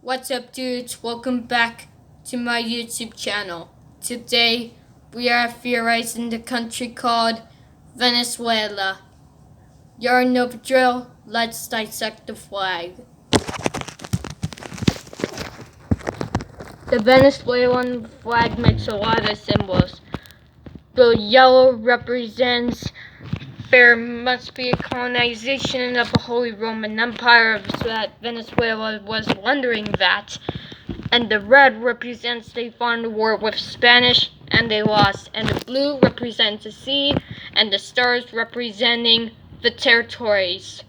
What's up, dudes? Welcome back to my YouTube channel. Today, we are theorizing the country called Venezuela. You already know the drill. Let's dissect the flag. The Venezuelan flag makes a lot of symbols. The yellow represents there must be a colonization of the Holy Roman Empire, so that Venezuela was wondering that. And the red represents they fought a war with Spanish and they lost. And the blue represents the sea, and the stars representing the territories.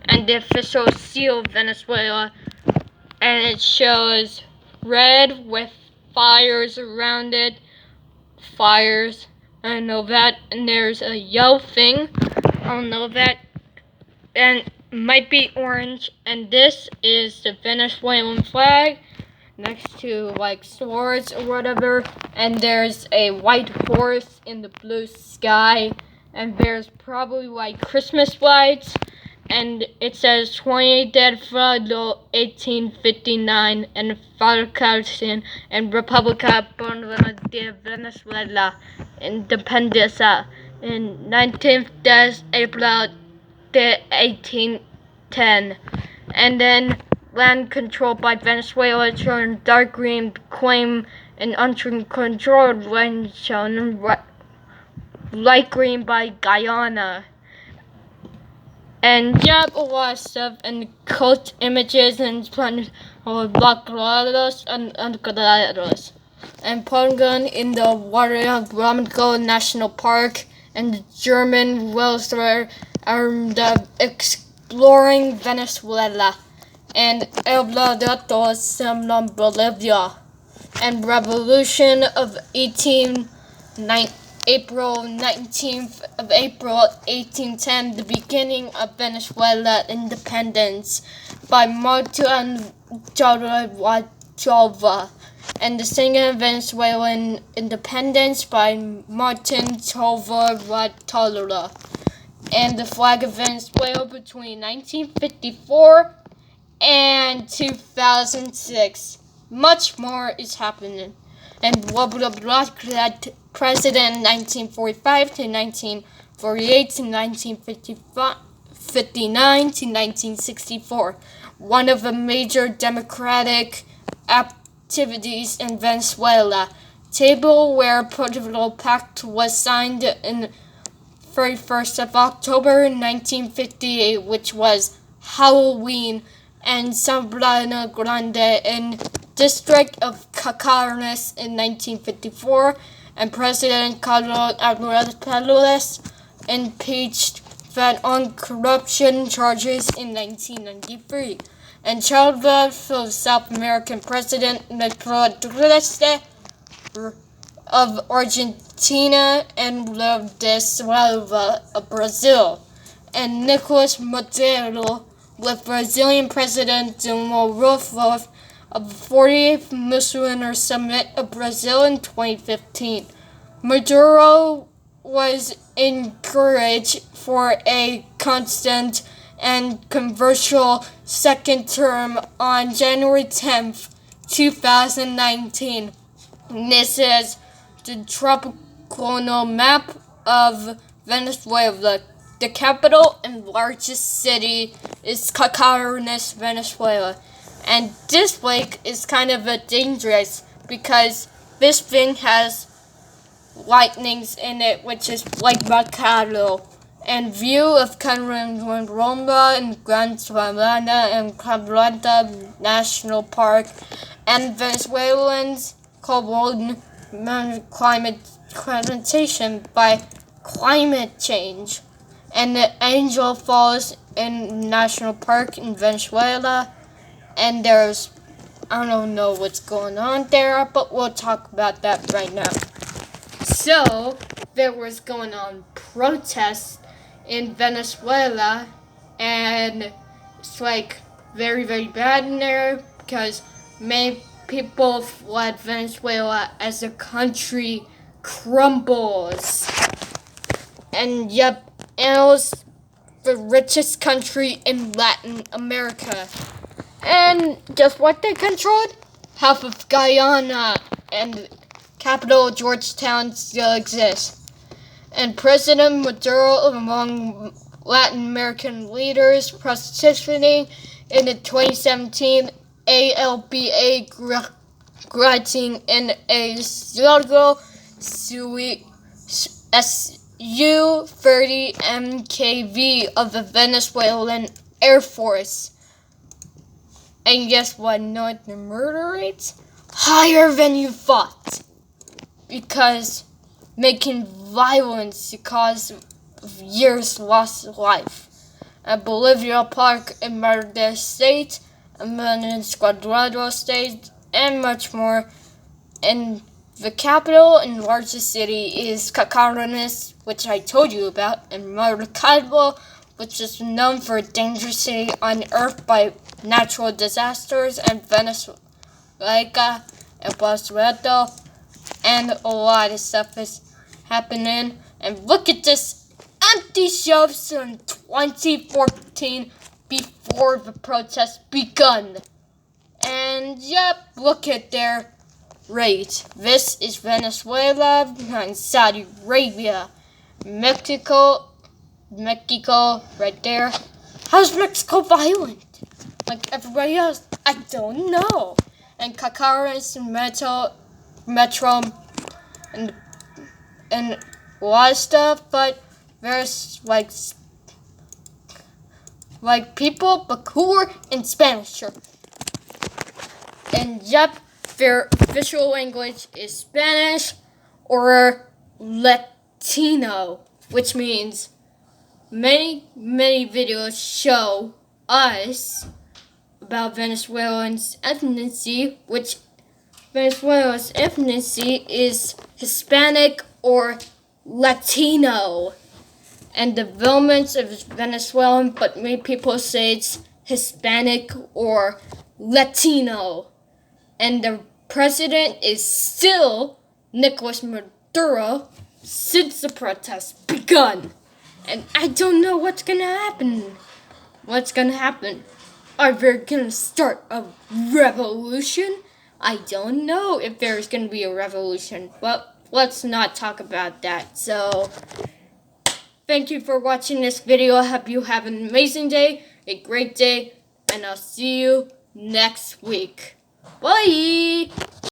And the official seal of Venezuela, and it shows red with fires around it. Fires, I know that. And there's a yellow thing, I don't know that. And might be orange. And this is the Venezuelan flag next to like swords or whatever, and there's a white horse in the blue sky, and there's probably like Christmas lights, and it says 28 de febrero 1859 and Federación and República de Venezuela Independencia in 19th de April de 1810, and then land controlled by Venezuela shown dark green, claim an uncontrolled land shown light green by Guyana. And a lot of stuff, and cult images and blackgrados and grados. And Pongon in the Water National Park, and the German Welser are exploring Venezuela. And El Datos in Bolivia, and Revolution of April 19th of April 1810, the beginning of Venezuela independence by Martin Jova, and the singing of Venezuelan independence by Martin Jova, and the flag of Venezuela between 1954 and 2006. Much more is happening. And blah blah blah. President 1945 to 1948 to 1959 to 1964. One of the major democratic activities in Venezuela. Table where political pact was signed in 31st of October 1958, which was Halloween, and Sabana Grande in District of Cacarenes in 1954, and President Carlos Alvarez impeached on corruption charges in 1993, and childbirth of South American President Nicolás of Argentina and Lula da Silva of Brazil, and Nicolas Maduro with Brazilian President Dilma Rousseff of the 40th Muslim Summit of Brazil in 2015. Maduro was encouraged for a constant and controversial second term on January 10th, 2019. This is the tropical map of Venezuela. The capital and largest city is Cacarenes, Venezuela. And this lake is kind of dangerous because this thing has lightnings in it, which is Lake Mercado. And view of Canromba and Gran Sabana and Cabrera National Park, and Venezuelans called climate by climate change. And the Angel Falls in National Park in Venezuela, and there's, I don't know what's going on there, but we'll talk about that right now. So, there was going on protests in Venezuela, and it's like very, very bad in there because many people fled Venezuela as the country crumbles. And it was the richest country in Latin America. And guess what they controlled? Half of Guyana, and capital Georgetown still exists. And President Maduro, among Latin American leaders participating in the 2017 ALBA granting in a struggle Su-30 MKV of the Venezuelan Air Force. And guess what? Not the murder rates? Higher than you thought. Because making violence the cause of years lost life. At Bolivia Park in Merida State, and Venezuela State, and much more. And the capital and largest city is Caracas, which I told you about, and Maracaibo, which is known for a dangerous city on Earth by natural disasters, and Venezuela and Venezuela, and a lot of stuff is happening. And look at this empty shelves in 2014 before the protests begun. And yep, look at their rate. This is Venezuela and Saudi Arabia. Mexico right there. How's Mexico violent? Like everybody else? I don't know. And Caracas and Metro and a lot of stuff, but there's like people but cooler in Spanish. And yep, their official language is Spanish or Latino, which means many videos show us about Venezuelans' ethnicity, which Venezuela's ethnicity is Hispanic or Latino. And developments of Venezuelan, but many people say it's Hispanic or Latino. And the president is still Nicolas Maduro since the protests begun. And I don't know what's gonna happen. Are they gonna start a revolution? I don't know if there's gonna be a revolution, but let's not talk about that. So, thank you for watching this video. I hope you have an amazing day, a great day, and I'll see you next week. Bye!